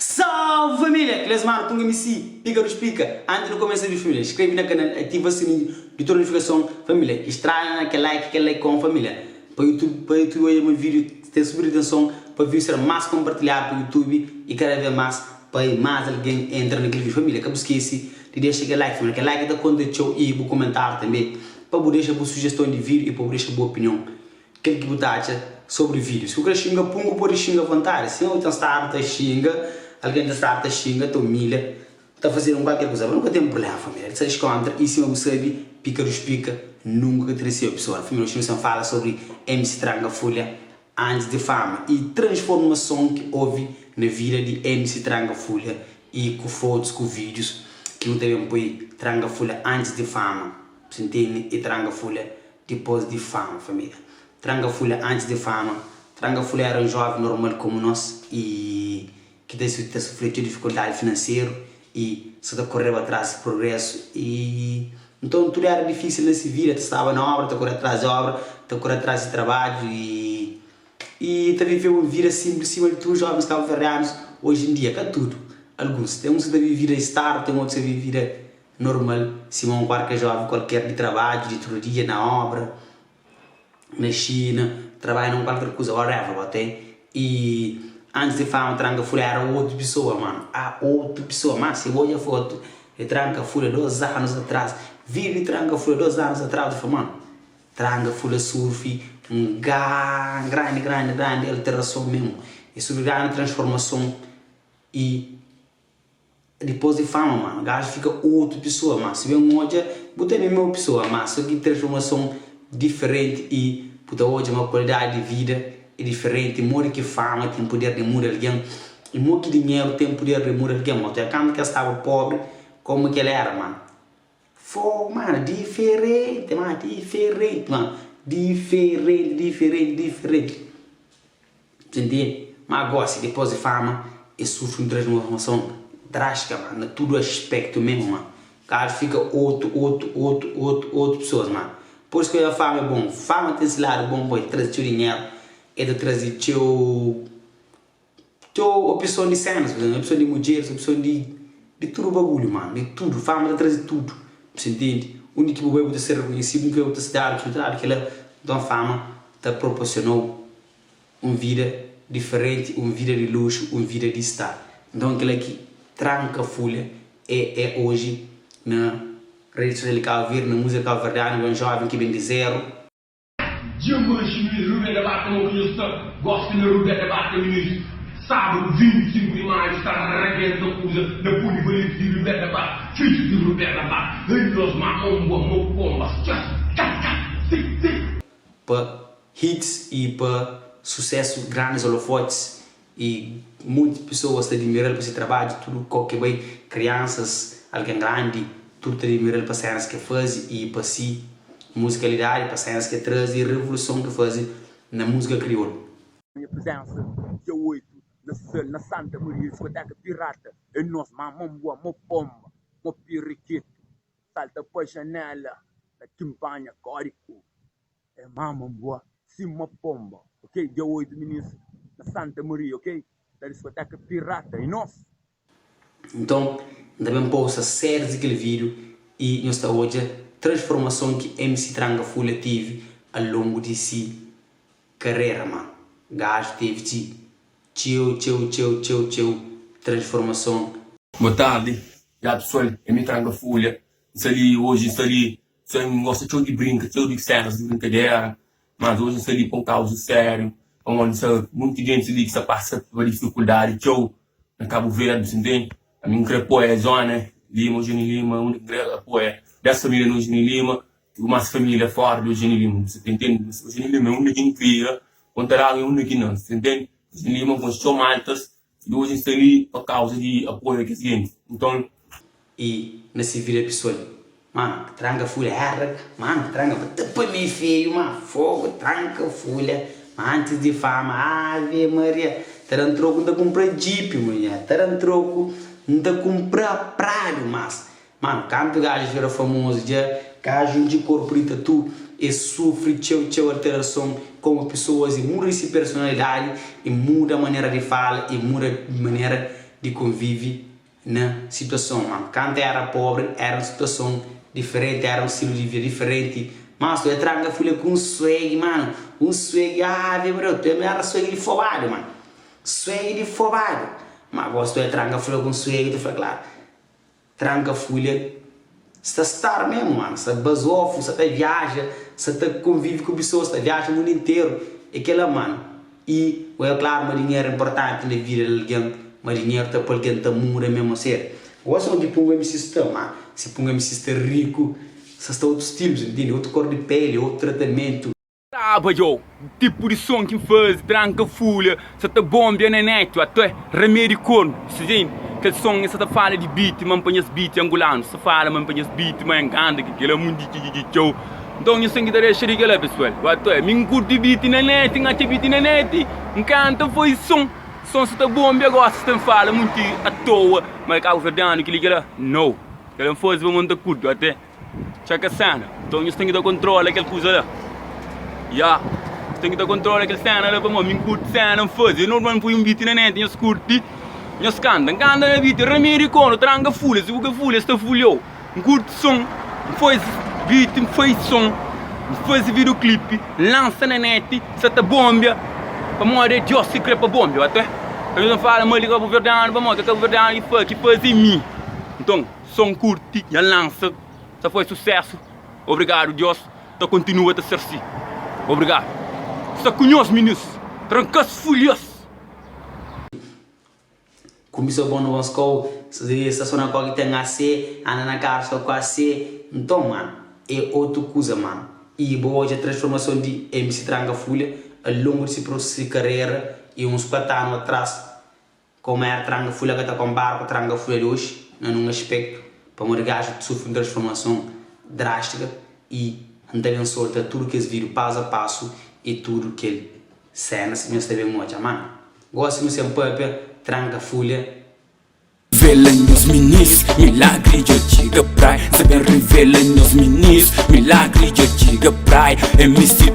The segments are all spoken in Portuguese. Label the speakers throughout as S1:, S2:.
S1: Salve família! Que mano, Tunga MC, pica dos pica. Antes de começar a família, inscreve no canal, ativa o sininho de toda notificação. Família, estranha aquele like com família. Para o YouTube é um vídeo ter super atenção para o vídeo ser mais compartilhado para o YouTube e cada vez mais para mais alguém entrar naquele vídeo. Família, que não esquece de deixar aquele like, família. Que like da conta de show e o comentário também para você deixar a sugestão de vídeo e para você deixar a opinião. O que você acha sobre o vídeo? Se você xinga pungo, pode xingar à vontade. Se não está xinga, alguém está xinga, está humilha, está fazendo qualquer coisa, mas nunca tem problema, família. Se contra e se não sabe, pica dos pica, nunca cresceu, pessoal. Família, hoje nós fala sobre MC Tranga Folha antes de fama e transformação que houve na vida de MC Tranga Folha e com fotos, com vídeos que não devem pôr Tranga Folha antes de fama, você entende? E Tranga Folha depois de fama, família. Tranga Folha antes de fama, Tranga Folha era um jovem normal como nós e que tem sofrido de dificuldade financeira e só está correndo atrás do progresso e então tudo era difícil nessa vida, estava na obra, está correndo atrás da obra, está correndo atrás de trabalho e está vivendo uma vida simples, cima de tudo, jovens cabo-verdianos hoje em dia, que é tudo. Alguns, tem uns que vivem vida estar, tem outros que vivem vida normal, cima de qualquer jovem, qualquer de trabalho, de todo dia na obra, na China, trabalha em qualquer coisa, whatever, até. E antes de fama, Tranga Folha era outra pessoa, mano. Outra pessoa, mas se olha a foto de Tranga Folha 2 anos atrás, vive Tranga Folha 2 anos atrás, eu falo, mano, Tranga Folha surf, grande alteração mesmo. E sobre grande transformação e depois de fama, mano, o gajo fica outra pessoa, mano. Se vê um hoje, bota a mesma pessoa, mas só que transformação diferente e puta hoje uma qualidade de vida é diferente, more que fama tem poder de mudar alguém e more que dinheiro tem poder de mudar alguém, até quando que estava pobre como que ele era, mano. Foi, mano, diferente, mano, diferente. Entende? Mas agora, depois de fama, ele sofre uma transformação drástica, mano, em todo aspecto mesmo, mano. O cara fica outro pessoas, mano. Por isso que a fama é bom. Fama tem esse lado bom, pode trazer teu dinheiro, é de trazer teu opção de cenas, opção de mulheres, opção de tudo bagulho, mano, de tudo. Fama traz tudo, você entende? O único que vai ser reconhecido, o que vai ser dado, então a fama te proporcionou uma vida diferente, uma vida de luxo, uma vida de estar. Então aquilo aqui, Tranga Folha, é hoje na rede social que na música cabo-verdiana, um jovem que vem de zero.
S2: Gosto de Rubén debate ministro. Sábado 25 de maio está regendo a coisa da polivalente de Rubén debate. Filho de Rubén debate. Ei, nós mamamos, pombas.
S1: Para hits e para sucesso, grandes holofotes e muitas pessoas te admiram para esse trabalho, tudo qualquer bem, crianças, alguém grande, tudo te admiram para cenas que faz e para si, musicalidade, para cenas que traz e revolução que faz na música crioula.
S3: Minha presença, dia 8, na Santa Maria, discoteca pirata, e nós mamamos uma pomba, uma pirriquito, salta para a janela, na campanha córico, é mamamos uma pomba, ok? Dia 8, ministro, na Santa Maria, ok? Da discoteca pirata, e nós.
S1: Então, também posta séries daquele vídeo e nós está hoje a transformação que MC Tranga Folha teve ao longo de sua carreira, mano. Gajo teve de transformação.
S2: Boa tarde, já pessoal, MC Tranga Folha. Ali hoje, gosta de brinca, de cenas, de brincadeira, mas hoje ali com causa sério, onde muita gente ali que passa por dificuldade, na Cabo Verde, você entende? A minha crepo é zona, Lima, Eugênio Lima, a única crepo é dessa família no Eugênio Lima, uma família fora do Eugênio Lima, você entende? O Eugênio Lima é o único que cria, contra é o único que não, você entende? O Eugênio Lima construiu maltas, e hoje está ali por causa de apoio que gente. Então,
S1: e nesse vídeo pessoal, mano, Tranga Folha era, mano, Tranga, depois meio feio, mano, fogo, Tranga Folha, antes de fama, Ave Maria, terão troco de comprar Jeep, mulher, terão troco de comprar Prado, mas, mano, quando o gajo era famoso, já, gajo de corpo de tatu, e sofre alteração como pessoas, e muda essa personalidade, e muda a maneira de falar, e muda a maneira de convívio na situação, mano. Quando era pobre, era uma situação diferente, era um estilo de vida diferente. Mas tu é tranga filha com swag, mano. Um swag, bro, tu é swag de fobado, mano. Swag de fobado. Mas gosto é tranga filha com swag, tu fala, claro. Tranga filha, você está mesmo, mano. Você basou, você viaja, você convive com pessoas, você viaja o mundo inteiro. É aquela, mano. E, é claro, mas dinheiro é importante na vida de alguém. Mas dinheiro está para alguém, está muito mesmo a ser. Gosto de pôr um MC sistema, mano. Se pôr um MC sistema rico, você está outros tipos, entende? Outra cor de pele, outro tratamento.
S3: Sabe, o tipo de som que faz, tranca folha, você tá bom bem na net, até remédio com, sim, que som você tá fala de beat, man põe beat angolano, você fala man põe beat, man anda que aquele mundo que show. Então eu sei que deixa de aquela pessoal, até me curte beat na net, ngate beat na net, encanta foi som você tá bom bem agora, você fala muito à toa, mas cá o verdade que liga lá, não, que ele faz vamos andar curto até, checa a cena, então eu tenho que dar controle aquela coisa lá. Ja, tem que dar controle aquele cena lá para mim curte cena não faz. Eu normalmente fui beat na net, eu curti, eu canta na beat, remédio com, tranga folha, se o folha está folhou, curte som, faz beat, faz som, faz videoclipe, lança na net, você tá bomba, para morrer Deus se crê para bomba, até. Eu não falo mais ligar para o verdade, para morrer que o verdade que faz em mim. Então, som curte, já lança, só foi sucesso. Obrigado Deus, então continua a ser assim. Obrigado. Está conhoso, meninos. Trancas folhas.
S1: Começou bom no Moscou, se estaciona com que tem AC, anda na casa só com AC. Então, mano, é outra coisa, mano. E boa hoje a transformação de MC Tranga Folha ao longo desse processo de carreira e uns 4 anos atrás, como é a Tranga Folha que está com barco, a Tranga Folha de hoje, num aspecto, para um gajo que sofre uma transformação drástica e então solta tudo que eles viram passo a passo e tudo que ele cena se nós temos muito, mano. Gosto de ser um pouco tranca folha.
S4: Revela nos minis, milagre eu diga praia. Saber revela nos minis, milagre eu diga praia. MC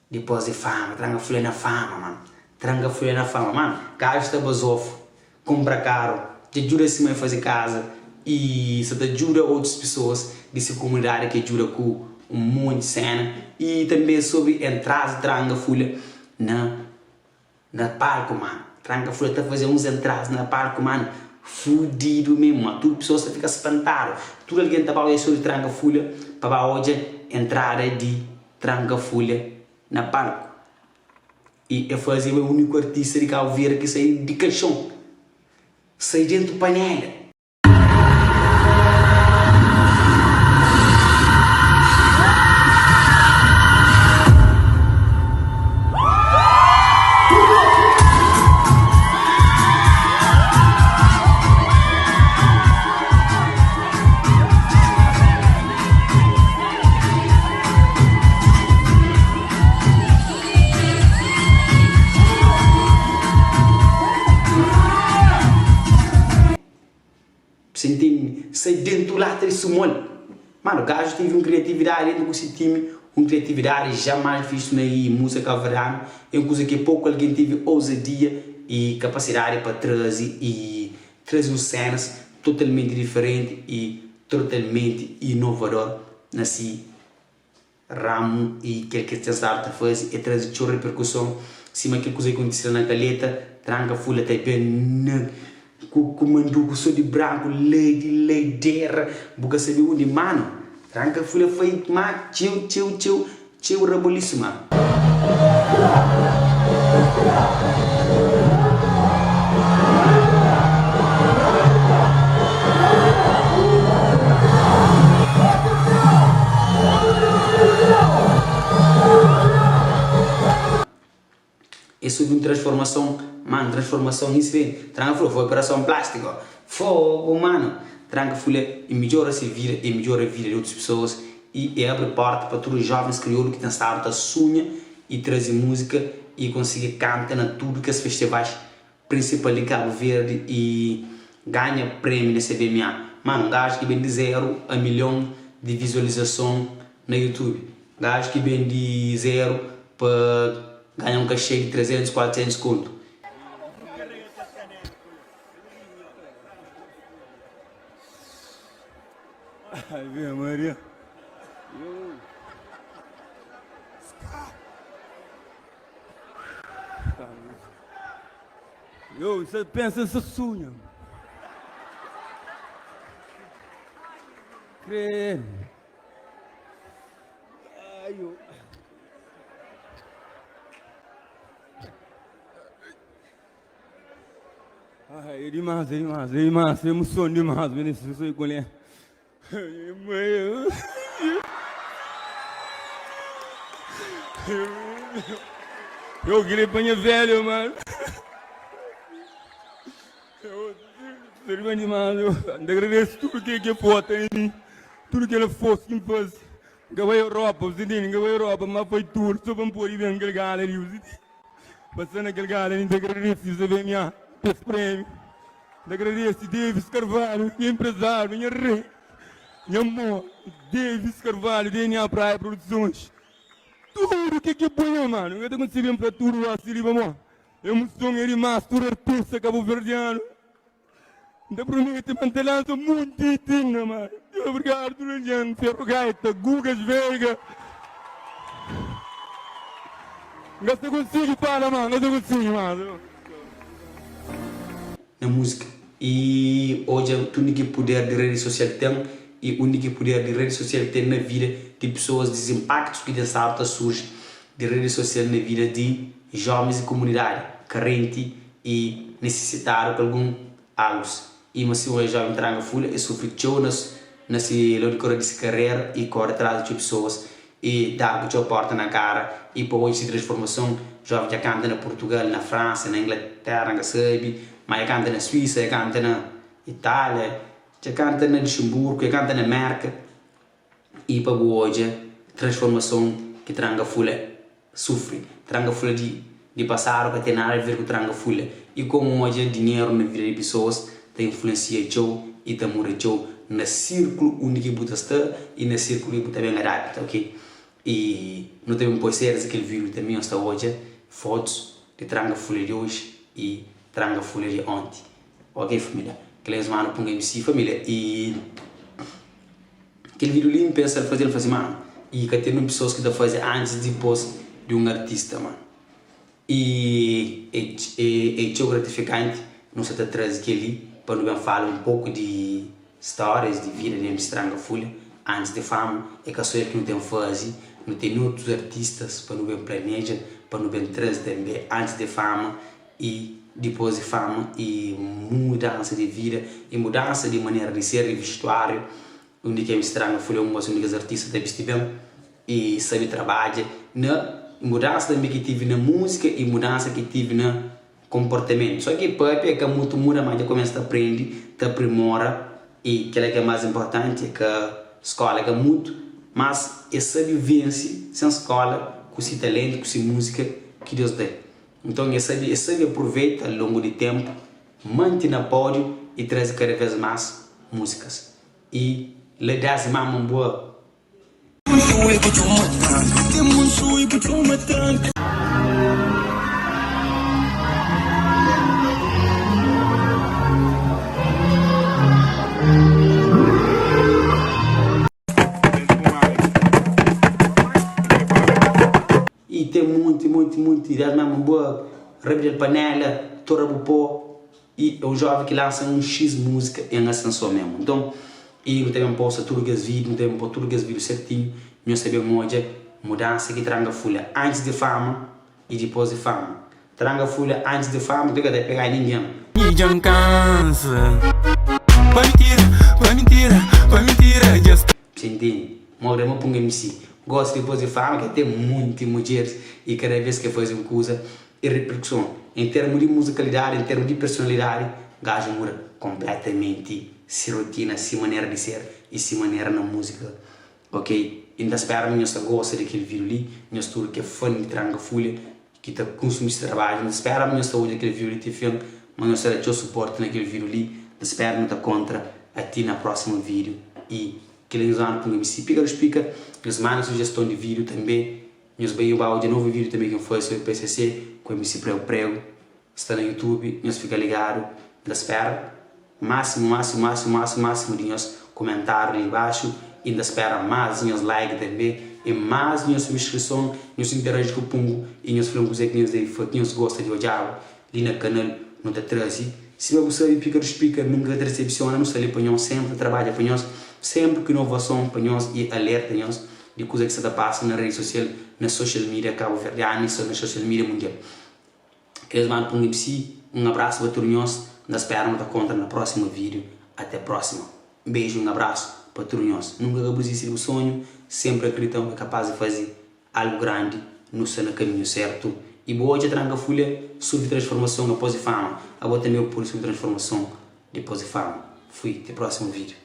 S1: Depois de fama, tranca folha na fama, mano. Tranca folha na fama, mano. Gasta basofo, compra caro, te ajuda assim a fazer casa e você te ajuda outras pessoas dessa comunidade que ajuda com um monte de cena e também sobre entradas de Tranga Folha na palco, mano. Tranga Folha está fazendo uns entradas na palco, mano, fudido mesmo, mano. Tudo pessoas fica espantado. Tudo alguém está falando sobre Tranga Folha para hoje entrada de Tranga Folha na palco. E eu fazia o único artista de Cabo Verde que saiu de caixão, saiu dentro do panela. Senti sai dentro do lado desse molho. Mano, o gajo teve uma criatividade dentro desse time, uma criatividade jamais vista na música verano. É uma coisa que pouco alguém teve ousadia e capacidade para trazer cenas totalmente diferentes e totalmente inovador nesse ramo e que ele está a fazer e trazer sua repercussão. Cima que coisa que aconteceu na caleta, Tranga Folha até bem comandou o de branco, leideira, porque sabe onde, mano? Tranga Folha foi mais tio rebolíssimo, mano. Isso de uma transformação, mano, transformação isso vem. Tranga Folha foi operação plástica, fogo, mano. Tranga Folha e melhora a vida e melhora a vida de outras pessoas e abre porta para todos os jovens crioulos que têm estado a sonha e trazer música e conseguir cantar na tudo que os festivais principais de Cabo Verde e ganha prêmio na CBMA. Mano, um gajo que vem de 0 a 1 milhão de visualização na YouTube. Gajo que vem de 0 para ganhar um cachê de 300, 400 conto.
S3: Ave Maria. Yo, você pensa nessa sunha. Creio. Ai, eu... Ai, é demais, é emoção demais, ministro, eu sou colher. Eu queria apanhar velho, mano. Eu seria demais, eu agradeço tudo que é foto em mim, tudo que ela fosse que me faz. Eu vou à Europa, você entende? Eu vou à Europa, mas foi tudo, só para me pôr e ver aquele galera ali, passando aquele galera, eu agradeço, você vê minha esse prêmio. Eu agradeço Davis Carvalho, minha empresário, minha rei, minha amor, Davis Carvalho, DNA Praia Produções. Tudo que é bom, mano. Eu estou conseguindo para tudo assim, vamos. Eu me sonho de mais, tudo artista cabo-verdiano. Eu prometo manter lança muito digna, mano. Obrigado, Juliano, Ferro Gaita, Gugas Veiga. Eu consigo falar, mano, eu consigo, mano.
S1: Na música. E hoje o único poder de rede social tem e o único poder de rede social tem na vida de pessoas, dos impactos que dessa alta surge de rede social na vida de jovens e comunidade carente e necessitaram de algum algo. E mas se um jovem tranga folha e sofre chonas nesse lógico de carreira e corre atrás de pessoas e dá o porta na cara e por hoje se transformação jovem já canta na Portugal, na França, na Inglaterra, na Sabe, mas já canta na Suíça, já canta na Itália, já canta na Luxemburgo, já canta na América e para hoje transformação que tranga folha sofre, tranga folha de passar para ter nada a ver com tranga folha e como hoje dinheiro na vida de pessoas te influencia teu e te mora teu no círculo único que está e no círculo que também adapta, ok? E não tem pode ser aquele vídeo também está hoje fotos de tranga folha de hoje e tranga folha de ontem, ok família? Aqueles mano põe MC família e aquele vídeo ali pensa fazer mano e que tem pessoas que fazem antes e depois de um artista, mano. E é gratificante não se traz aquele para não falar um pouco de histórias de vida de MC Tranga Folha antes de fama, é que a sua que não tem fase, não tem outros artistas para não planeja, para não trazer também antes de fama e depois de fama e mudança de vida e mudança de maneira de ser e vestuário, onde que MC Tranga Folha é um dos únicos artistas que estive e sabe trabalhar na mudança também que tive na música e mudança que tive na comportamento. Só que papi é que muito muda, mas já começa a aprender, a aprimora e aquilo que é mais importante é que a escola é muito, mas essa vivência sem escola, com esse talento, com essa música que Deus dá. Então essa aproveita ao longo do tempo, mantém na pódio e traz cada vez mais músicas. E lhe dá as mãos boa. E tem muito idade mesmo boa, Rebelde de Panela, Tora Bupó, e é um jovem que lança um X música em ascensão mesmo. Então, e não tem posto tudo que as vídeos, não tem posto tudo que as vídeos certinho, não sabemos hoje mudança que Tranga Folha antes de fama e depois de fama. Tranga Folha antes de fama, tu quer pegar ninguém.
S4: Ninguém cansa. Vai mentira, just.
S1: Você entende? Morremos para um MC. Gosto depois de fama, que tem muitas mulheres e cada vez que faz uma coisa e repercussão. Em termos de musicalidade, em termos de personalidade, gajo muda completamente se rotina, se maneira de ser e se maneira na música. Ok? Ainda espero que você goste daquele vídeo ali, nós tudo que é fã de Tranga Folha, que está consumindo esse trabalho. Ainda espero que você olhe aquele vídeo ali, te filme, mas nós terá teu suporte naquele vídeo ali. Espero que você contra a ti na próximo vídeo e que eles usam com o MC Pícaro Explica, eles mandam sugestão de vídeo também. Nós veio de novo vídeo também que foi sobre o PCC com o MC Prego, está no YouTube, nós fica ligado, nós espero máximo de nós comentário ali embaixo ainda espera mais meus likes também e mais minha subscrição, nós interagir com o Pungo e nós falamos que nós gosta de olhar ali no canal, não te traz. Se você pica do speaker, nunca te recepciona, não sei para nós, sempre trabalha para nós, sempre que inovação para nós e alerta nós de coisas que se está passando na rede social, na social media Cabo Verdeana e na social media mundial. Queres mandar para um abraço para todos nós, nós esperamos te contar no próximo vídeo. Até a próxima. Um beijo, um abraço para todos nós. Nunca abusisse do sonho, sempre acreditamos que é capaz de fazer algo grande no seu caminho certo. E boa de tranca folha sobre transformação depois de fama. Agora também o por sobre transformação depois de fama. Fui, até o próximo vídeo.